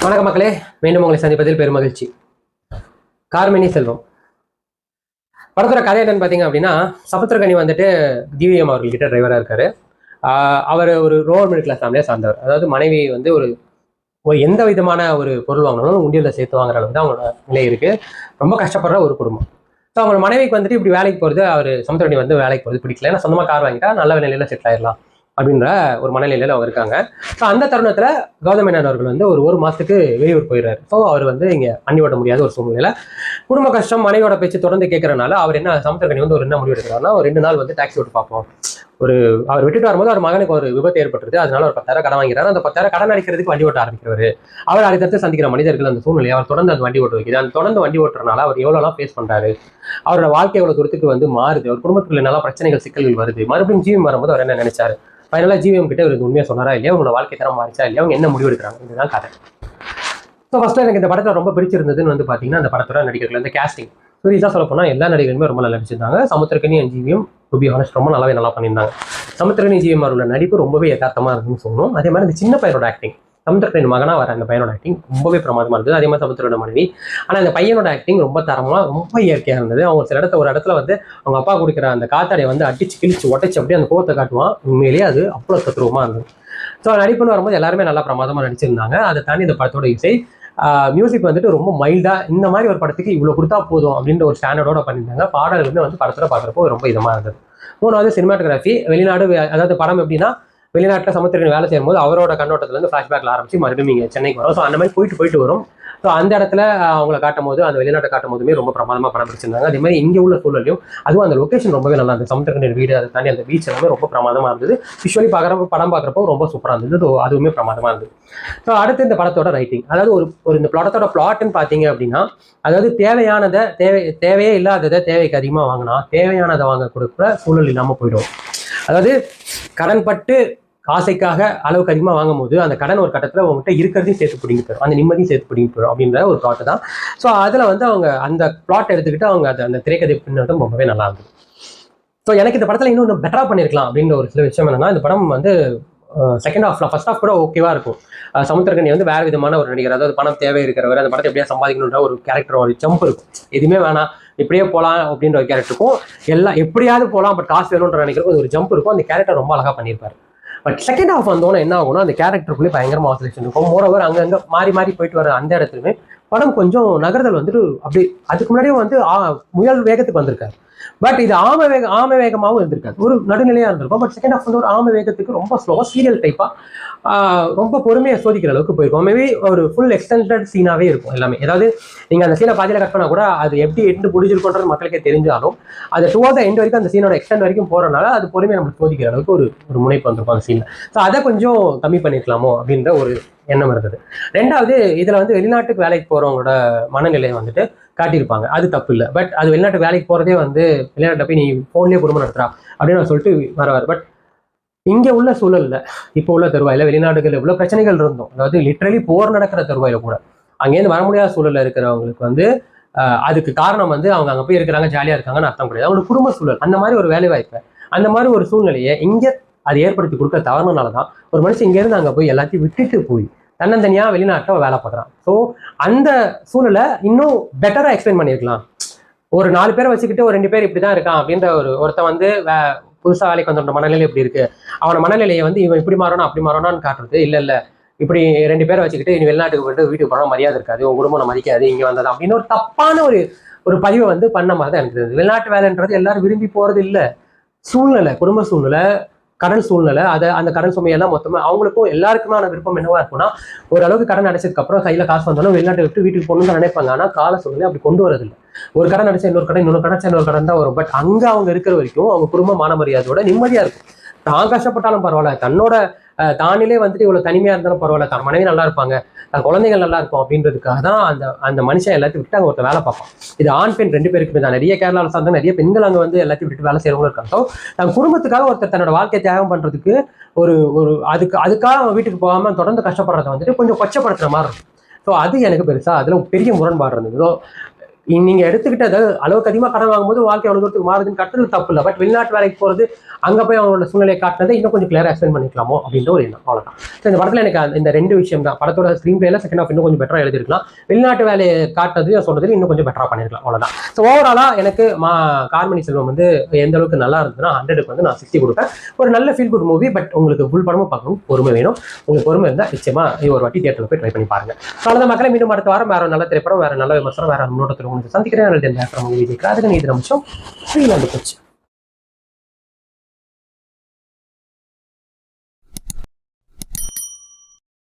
வணக்க மக்களே, மீண்டும் உங்களை சந்திப்பதில் பெருமகிழ்ச்சி. கார்மேனி செல்வம் படத்தோட கதை என்னன்னு பார்த்தீங்க அப்படின்னா, சமுத்திரக்கனி வந்துட்டு டிவிஎம் அவர்கள்கிட்ட டிரைவராக இருக்காரு. அவர் ஒரு லோவர் மிடில் கிளாஸ் ஃபேமிலியாக சார்ந்தவர். அதாவது மனைவி வந்து ஒரு எந்த விதமான ஒரு பொருள் வாங்கினாலும் உண்டியலில் சேர்த்து வாங்குற அளவுக்கு தான் அவங்களோட நிலை இருக்கு. ரொம்ப கஷ்டப்படுற ஒரு குடும்பம். ஸோ அவங்களோட மனைவிக்கு வந்துட்டு இப்படி வேலைக்கு போகிறது, அவர் சமுத்திரக்கனி வந்து வேலைக்கு போகிறது பிடிக்கல. ஏன்னா சொந்தமாக கார் வாங்கிட்டா நல்ல நிலையில் செட்டில் ஆயிடலாம் அப்படின்ற ஒரு மனநிலையில் அவங்க இருக்காங்க. ஸோ அந்த தருணத்தில் கௌதம் மேனன் அவர்கள் வந்து ஒரு மாதத்துக்கு வெளியூர் போயிடுறாரு. ஸோ அவர் வந்து இங்கே பண்ணி ஓட்ட முடியாத ஒரு சூழ்நிலையில் குடும்ப கஷ்டம் மனைவியோட பேச்சு தொடர்ந்து கேட்கறதுனால அவர் என்ன சமுத்திரக்கனி வந்து என்ன முடிவு எடுக்கிறாருன்னா, ஒரு 2 நாள் வந்து டாக்ஸி ஓட்டு பார்ப்போம். அவர் விட்டுட்டு வரும்போது அவர் மகனுக்கு ஒரு விபத்து ஏற்பட்டுருது. அதனால ஒரு 10,000 கடன் வாங்கிறாரு. அந்த 10,000 கடன் அடிக்கிறதுக்கு வண்டி ஓட்ட ஆரம்பிக்கிறவர். அவர் அடுத்தடுத்து சந்திக்கிற மனிதர்கள் அந்த சூழ்நிலையை அவர் தொடர்ந்து அந்த வண்டி ஓட்ட வைக்குது. அந்த தொடர்ந்து வண்டி ஓட்டுறதுனால அவர் எவ்வளோலாம் ஃபேஸ் பண்றாரு, அவரோட வாழ்க்கை எவ்வளோ தூரத்துக்கு வந்து மாறுது, அவர் குடும்பத்துக்குள்ள என்னெல்லாம் பிரச்சனைகள் சிக்கல்கள் வருது. மறுபடியும் ஜீவம் வரும்போது அவர் என்ன நினைச்சாரு, ஃபைனலாக ஜிவிஎம் கிட்ட ஒரு உண்மையாக சொன்னாரா இல்லையா, உங்களோட வாழ்க்கை தரம் மாறிச்சா இல்லையா, அவங்க என்ன முடிவு எடுக்கிறாங்க, இதுதான் கதை. ஸோ ஃபர்ஸ்ட் எனக்கு இந்த படத்தில் ரொம்ப பிடிச்சிருந்ததுன்னு வந்து பார்த்தீங்கன்னா, அந்த படத்தோட நடிகர்கள் இந்த கேஸ்டிங் சீரியஸாக சொல்ல போனால் எல்லா நடிகர்களுமே ரொம்ப நல்லா நடிச்சிருந்தாங்க. Samuthirakani and GVM to be honest ரொம்ப நல்லா பண்ணியிருந்தாங்க. சமுத்திரக்கனி ஜிவிஎம் அவரோட நடிப்பு ரொம்பவே யதார்த்தமாக இருக்குன்னு சொல்லணும். அதே மாதிரி இந்த சின்ன பையனோட ஆக்டிங், சமுத்திரக்கனி மகனாக வர அந்த பையனோட ஆக்டிங் ரொம்பவே பிரமாதமாக இருந்தது. அதே மாதிரி சமுத்திரோட மனைவி. ஆனால் அந்த பையனோட ஆக்டிங் ரொம்ப தரமாக ரொம்ப இயற்கையாக இருந்தது. அவங்க சில ஒரு இடத்துல வந்து அவங்க அப்பா குடிக்கிற அந்த காத்தாடையை வந்து அடிச்சு கிழிச்சு உடைச்சு அப்படியே அந்த கோவத்தை காட்டுவான். உண்மையிலேயே அது அவ்வளோ தத்துருவமாக இருந்தது. ஸோ நடிப்புன்னு வரும்போது எல்லாருமே நல்லா பிரமாதமாக நடிச்சிருந்தாங்க. அதை தாண்டி இந்த படத்தோட இசை மியூசிக் வந்துட்டு ரொம்ப மைல்டாக இந்த மாதிரி ஒரு படத்துக்கு இவ்வளோ கொடுத்தா போதும் அப்படின்ற ஒரு ஸ்டாண்டர்டோட பண்ணியிருந்தாங்க. பாடல்களுமே வந்து படத்தோட பார்க்குறப்போ ரொம்ப இதமாக இருந்தது. மூணாவது சினிமாட்டோகிராஃபி. வெளிநாடு, அதாவது படம் எப்படின்னா வெளிநாட்டில் சமுத்திரக்கனி வேலை செய்யும்போது அவரோட கண்ணோட்டத்துலேருந்து ஃப்ளாஷ்பேக்கில் ஆரம்பிச்சு மறுபடியும் இங்கே சென்னைக்கு வரும். ஸோ அந்த மாதிரி போயிட்டு வரும். ஸோ அந்த இடத்துல அவங்கள காட்டும் போது அந்த வெளிநாட்டை காட்டும் போதுமே ரொம்ப பிரமாதமாக படம் பிடிச்சிருந்தாங்க. அதே மாதிரி இங்கே உள்ள சூழலையும் அதுவும் அந்த லொக்கேஷன் ரொம்பவே நல்லா இருந்தது. சமுத்திரக்கனி வீடு, அதை தாண்டி அந்த பீச் எல்லாமே ரொம்ப பிரமாதமாக இருந்தது. விஷுவலி படம் பார்க்குறப்போ ரொம்ப சூப்பராக இருந்தது. அதுவுமே பிரமாதமாக இருந்தது. ஸோ அடுத்து இந்த படத்தோட ரைட்டிங், அதாவது ஒரு இந்த படத்தோட பிளாட்னு பார்த்தீங்க அப்படின்னா, அதாவது தேவையே இல்லாததை தேவைக்கு அதிகமாக வாங்கினா தேவையானதை வாங்க கொடுக்குற சூழல் இல்லாமல் போயிடும். அதாவது கடன் பட்டு காசைக்காக அளவுக்கு அதிகமாக வாங்கும் போது அந்த கடன் ஒரு கட்டத்தில் உங்கள்கிட்ட இருக்கிறதையும் சேர்த்து பிடிங்கி போயிடும், அந்த நிம்மதியும் சேர்த்து பிடிங்கி போயிடும் அப்படின்ற ஒரு பிளாட் தான். ஸோ அதில் வந்து அவங்க அந்த பிளாட் எடுத்துக்கிட்டு அவங்க அந்த திரைக்கதை பின்னதும் ரொம்பவே நல்லா இருந்தது. ஸோ எனக்கு இந்த படத்தில் இன்னும் பெட்டராக பண்ணியிருக்கலாம் அப்படின்ற ஒரு சில விஷயம் என்னன்னா, இந்த படம் வந்து செகண்ட் ஹாஃப்ல ஃபர்ஸ்ட் ஹாஃப் கூட ஓகேவா இருக்கும். சமுத்திரக்கனி வந்து வேற விதமான ஒரு நடிகர், அதாவது பணம் தேவை இருக்கிறவர், அந்த படத்தை எப்படியா சம்பாதிக்கணுன்ற ஒரு கேரக்டர், ஒரு ஜம்ப் இருக்கும். எதுவுமே வேணாம் இப்படியே போகலாம் அப்படின்ற ஒரு கேரக்டருக்கும் எல்லாம் எப்படியாவது போகலாம் பட் காசு வேணும்ன்ற நினைக்கிறதுக்கும் ஒரு ஜம்ப் இருக்கும். அந்த கேரக்டர் ரொம்ப அழகாக பண்ணியிருப்பாரு. பட் செகண்ட் ஹாஃப் வந்தோன்னா என்ன ஆகும்னா, அந்த கேரக்டருக்குள்ளே பயங்கரமாக ஆசோலேஷன் இருக்கும். மோரோவர் அங்கங்கே மாறி போயிட்டு வர அந்த இடத்துலையுமே படம் கொஞ்சம் நகர்தல் வந்துட்டு அப்படி அதுக்கு முன்னாடியும் வந்து முயல் வேகத்துக்கு வந்திருக்காரு. பட் இது ஆமை வேகமாகவும் இருந்திருக்காது, ஒரு நடுநிலையாக இருந்திருக்கும். பட் செகண்ட் ஹாஃப் வந்து ஒரு ஆமை வேகத்துக்கு ரொம்ப ஸ்லோவாக சீரியல் டைப்பாக ரொம்ப பொறுமையாக சோதிக்கிற அளவுக்கு போயிருக்கும். மேபி ஒரு ஃபுல் எக்ஸ்டெண்டட் சீனாகவே இருக்கும் எல்லாமே. ஏதாவது நீங்கள் அந்த சீனை பாதியில் கட் பண்ணால் கூட அது எப்படி எண்டு முடிஞ்சிருக்குன்றது மக்களுக்கே தெரிஞ்சாலும் அது டுவர்ட் எண்ட் வரைக்கும் அந்த சீனோட எக்ஸ்டெண்ட் வரைக்கும் போகிறனால அது பொறுமையை நம்மளுக்கு சோதிக்கிற அளவுக்கு ஒரு முனைப்பு வந்திருக்கும் அந்த சீனில். ஸோ அதை கொஞ்சம் கம்மி பண்ணிக்கலாமோ அப்படின்ற ஒரு எண்ணம் இருந்தது. ரெண்டாவது, இதில் வந்து வெளிநாட்டுக்கு வேலைக்கு போகிறவங்களோட மனநிலையை வந்துட்டு காட்டியிருப்பாங்க, அது தப்பு இல்லை. பட் அது வெளிநாட்டு வேலைக்கு போகிறதே வந்து வெளிநாட்டை போய் நீ ஃபோன்லேயே குடும்பம் நடத்துறா அப்படின்னு சொல்லிட்டு வர பட் இங்கே உள்ள சூழலில் இப்போ உள்ள தருவாயில் வெளிநாடுகள் எவ்வளோ பிரச்சனைகள் இருந்தோம், அதாவது லிட்ரலி போர் நடக்கிற தருவாயில் கூட அங்கேருந்து வர முடியாத சூழலில் இருக்கிறவங்களுக்கு வந்து அதுக்கு காரணம் வந்து அவங்க அங்கே போய் இருக்கிறாங்க ஜாலியாக இருக்காங்கன்னு அர்த்தம் கிடையாது. அவங்களுக்கு குடும்ப சூழல் அந்த மாதிரி ஒரு வேலை வாய்ப்பை, அந்த மாதிரி ஒரு சூழ்நிலையை இங்கே அது ஏற்படுத்தி கொடுக்க தவறுனால தான் ஒரு மனுஷன் இங்கேருந்து அங்கே போய் எல்லாத்தையும் விட்டுட்டு போய் தன்னந்தனியாக வெளிநாட்டில் வேலை பார்க்குறான். ஸோ அந்த சூழலை இன்னும் பெட்டராக எக்ஸ்பிளைன் பண்ணியிருக்கலாம். ஒரு 4 பேரை வச்சுக்கிட்டு ஒரு 2 பேர் இப்படி தான் இருக்கான் அப்படின்ற ஒருத்தன் வந்து புதுசாக வேலைக்கு வந்துட்ட மனநிலை இப்படி இருக்கு, அவன மனநிலையை வந்து இவன் இப்படி மாறணும் அப்படி மாறணும்னு காட்டுறது இல்லை. இப்படி 2 பேரை வச்சுக்கிட்டு நீ வெளிநாட்டுக்கு போயிட்டு வீட்டுக்கு போனால் மரியாதை இருக்காது, உன் குடும்பம் மதிக்காது, இங்கே வந்தது அப்படின்னு ஒரு தப்பான ஒரு பதிவை வந்து பண்ண மாதிரி தான் எனக்கு தெரியுது. வெளிநாட்டு வேலைன்றது எல்லாரும் விரும்பி போகிறது இல்லை. சூழ்நிலை, குடும்ப சூழ்நிலை, கடன் சூழ்நிலை, அந்த கடன் சுமையெல்லாம் மொத்தமாக அவங்களுக்கும் எல்லாருக்குமான விருப்பம் என்னவா இருக்கும்னா, ஓரளவுக்கு கடன் அடைச்சதுக்கு அப்புறம் கையில் காசு வந்தாலும் வெளிநாட்டை விட்டு வீட்டுக்கு போகணும்னு நினைப்பாங்க. ஆனால் கால சூழ்நிலை அப்படி கொண்டு வரதில்லை. ஒரு கடன் அடைச்சா இன்னொரு கடன் தான் வரும். பட் அங்கே அவங்க இருக்கிற வரைக்கும் அவங்க குடும்ப மான மரியாதையோட நிம்மதியாக இருக்கும். தான் கஷ்டப்பட்டாலும் பரவாயில்ல, தன்னோட தானிலே வந்துட்டு இவ்வளோ தனிமையாக இருந்தாலும் பரவாயில்ல, தான் மனைவி நல்லா இருப்பாங்க, தன் குழந்தைகள் நல்லா இருக்கும் அப்படின்றதுக்காக தான் அந்த மனுஷன் எல்லாத்தையும் விட்டு அங்கே ஒருத்தர் வேலை பார்ப்பான். இது ஆண் பெண் 2 பேருக்குமே தான். நிறைய கேரளாவில் சார்ந்த நிறைய பெண்கள் அங்கே வந்து எல்லாத்தையும் விட்டு வேலை செய்யறவங்களும் இருக்காங்க. ஸோ தன் குடும்பத்துக்காக ஒருத்தர் தன்னோட வாழ்க்கையை தியாகம் பண்ணுறதுக்கு அதுக்காக வீட்டுக்கு போகாமல் தொடர்ந்து கஷ்டப்படுறத வந்துட்டு கொஞ்சம் கொச்சப்படுத்துற மாதிரி இருக்கும். ஸோ அது எனக்கு பெருசாக அதில் பெரிய முரண்பாடு இருந்தது. நீங்க எடுத்துக்கிட்டது அளவுக்கு அதிகமாக கடன் வாங்கும்போது வாழ்க்கை அவ்வளோ தூரத்துக்கு மாறுதுன்னு கட்டுறது தப்பு இல்லை. பட் வெளிநாட்டு வேலைக்கு போகிறது, அங்கே போய் அவங்களோட சூழ்நிலையை காட்டினதை இன்னும் கொஞ்சம் கிளியராக எக்ஸ்பிளைன் பண்ணிக்கலாமோ அப்படின்ற ஒரு எண்ணம், அவ்வளோதான். ஸோ இந்த படத்தில் எனக்கு இந்த 2 விஷயம் தான். படத்தோட ஸ்க்ரீன் பிளேல செகண்ட் ஆஃப் இன்னும் கொஞ்சம் பெட்டராக எழுதிருக்கலாம். வெளிநாட்டு வேலையை காட்டுறது சொன்னது இன்னும் கொஞ்சம் பெட்டராக பண்ணிருக்கலாம், அவ்வளோதான். ஸோ ஓவராலாக எனக்கு கார்மணி செல்வம் வந்து எந்த அளவுக்கு நல்லா இருந்ததுன்னா 100க்கு வந்து நான் 60 கொடுப்பேன். ஒரு நல்ல ஃபீல் குட் மூவி. பட் உங்களுக்கு ஃபுல் படமும் பார்க்கணும், பொறுமை வேணும். உங்களுக்கு பொறுமை இருந்தால் நிச்சயமா ஒரு வாட்டி தியேட்டரில் போய் ட்ரை பண்ணி பாருங்க. அவ்வளோதான் மக்களை, மீண்டும் அடுத்த வாரம் வேற நல்ல திரைப்படம், வேற நல்ல விமர்சனம், வேற முன்னோட்டத்தில் உங்களுக்கு சந்திக்கிறேன். விஜய் கிராதகன் இது நிமிஷம் ஸ்ரீலாந்து போச்சு.